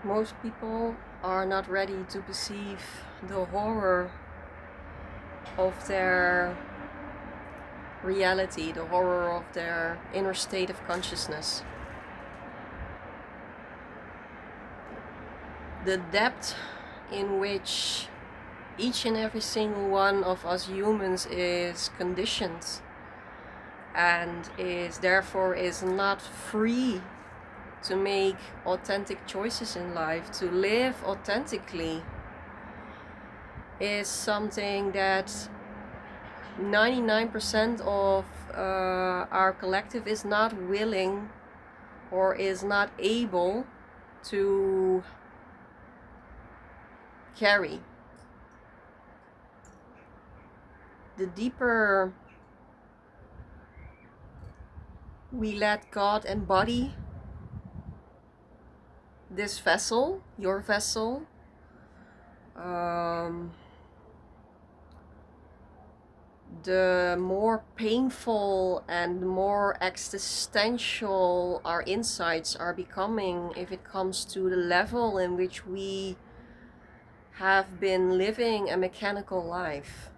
Most people are not ready to perceive the horror of their reality, the horror of their inner state of consciousness. The depth in which each and every single one of us humans is conditioned and is therefore is not free to make authentic choices in life, to live authentically, is something that 99% of our collective is not willing or is not able to carry. The deeper we let God embody this vessel, your vessel, the more painful and more existential our insights are becoming if it comes to the level in which we have been living a mechanical life.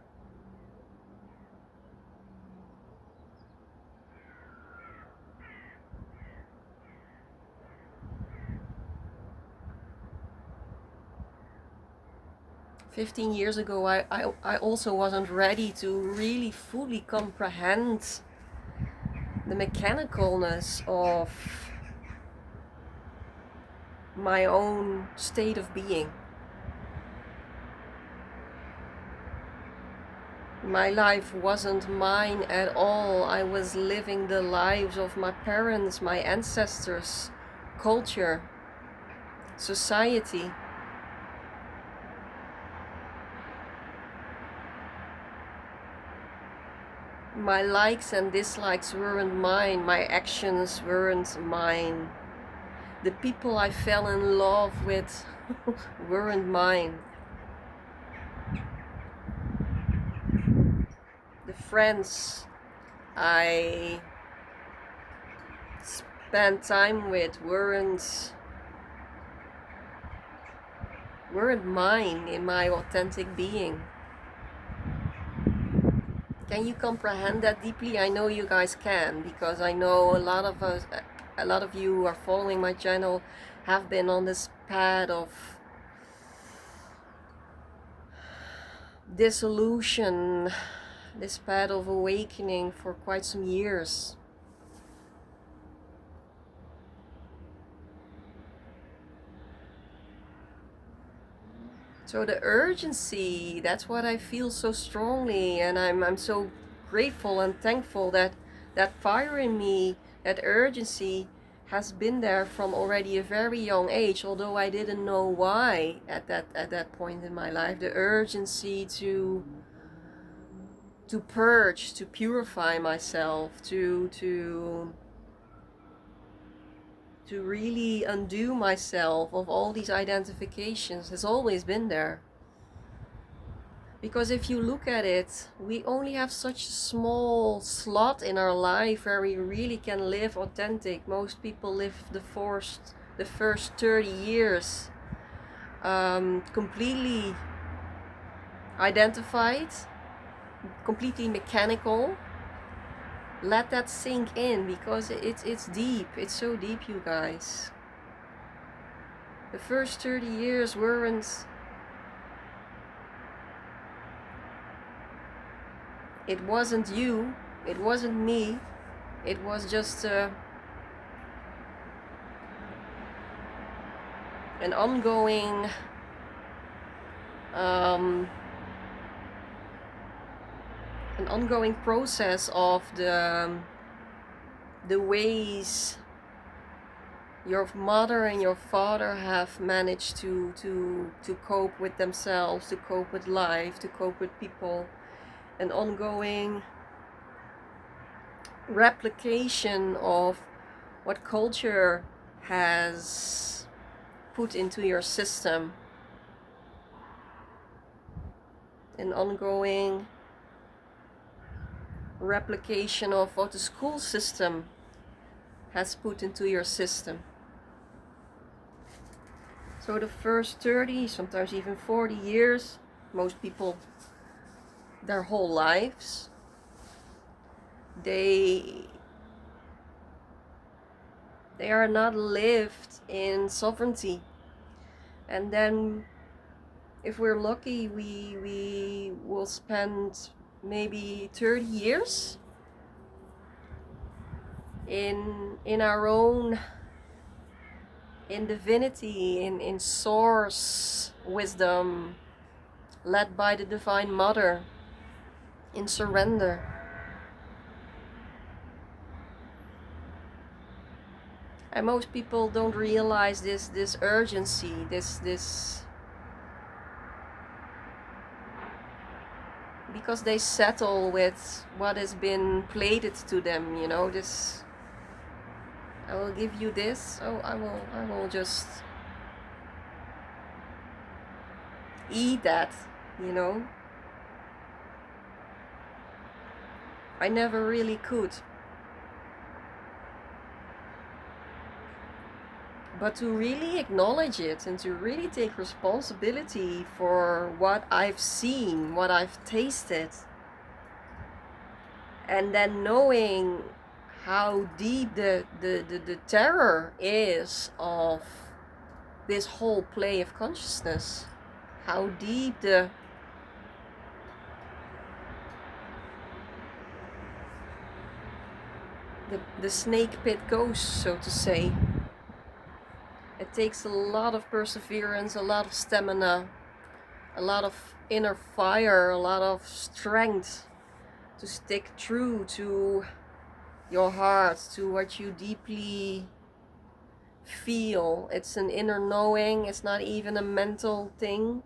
$15 years ago, I also wasn't ready to really fully comprehend the mechanicalness of my own state of being. My life wasn't mine at all. I was living the lives of my parents, my ancestors, culture, society. My likes and dislikes weren't mine. My actions weren't mine. The people I fell in love with weren't mine. The friends I spent time with weren't mine in my authentic being. Can you comprehend that deeply? I know you guys can, because I know a lot of you who are following my channel have been on this path of dissolution, this path of awakening for quite some years. So the urgency, that's what I feel so strongly, and I'm so grateful and thankful that that fire in me, that urgency has been there from already a very young age, although I didn't know why at that point in my life. The urgency to purge, to purify myself, to really undo myself of all these identifications has always been there. Because if you look at it, we only have such a small slot in our life where we really can live authentic. Most people live the first 30 years completely identified, completely mechanical. Let that sink in, because it's deep. It's so deep, you guys. The first 30 years weren't... It wasn't you, it wasn't me, it was just an ongoing process of the ways your mother and your father have managed to cope with themselves, to cope with life, to cope with people. An ongoing replication of what culture has put into your system. An ongoing replication of what the school system has put into your system. So the first 30, sometimes even 40 years, most people, their whole lives, they are not lived in sovereignty. And then if we're lucky, we will spend maybe 30 years in our own, in divinity, in source wisdom, led by the Divine Mother, in surrender. And most people don't realize this urgency, this because they settle with what has been plated to them, you know, this, I will give you this, oh I will just eat that, you know. I never really could. But to really acknowledge it and to really take responsibility for what I've seen, what I've tasted, and then knowing how deep the terror is of this whole play of consciousness, how deep the snake pit goes, so to say. It takes a lot of perseverance, a lot of stamina, a lot of inner fire, a lot of strength to stick true to your heart, to what you deeply feel. It's an inner knowing, it's not even a mental thing,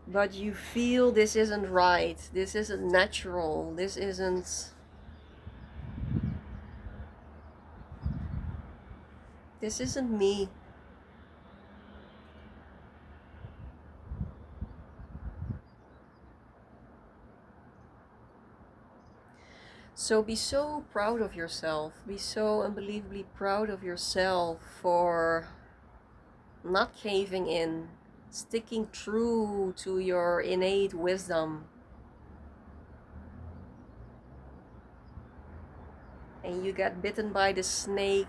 but you feel this isn't right, this isn't natural, this isn't me. So be so proud of yourself, be so unbelievably proud of yourself for not caving in, sticking true to your innate wisdom. And you get bitten by the snake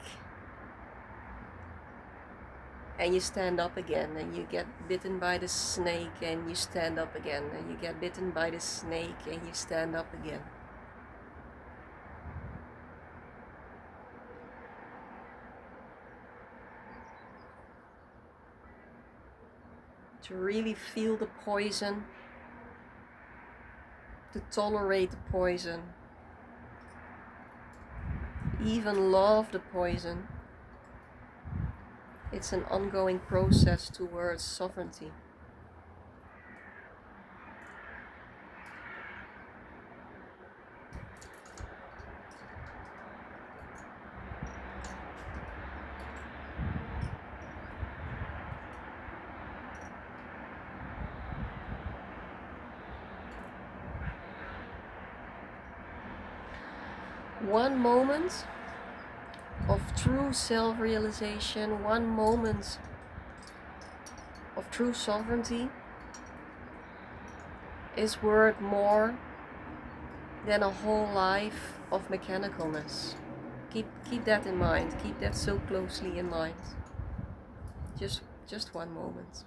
and you stand up again, and you get bitten by the snake and you stand up again, and you get bitten by the snake and you stand up again. To really feel the poison, to tolerate the poison, even love the poison. It's an ongoing process towards sovereignty. One moment of true self-realization, one moment of true sovereignty is worth more than a whole life of mechanicalness. Keep that in mind. Keep that so closely in mind. Just one moment.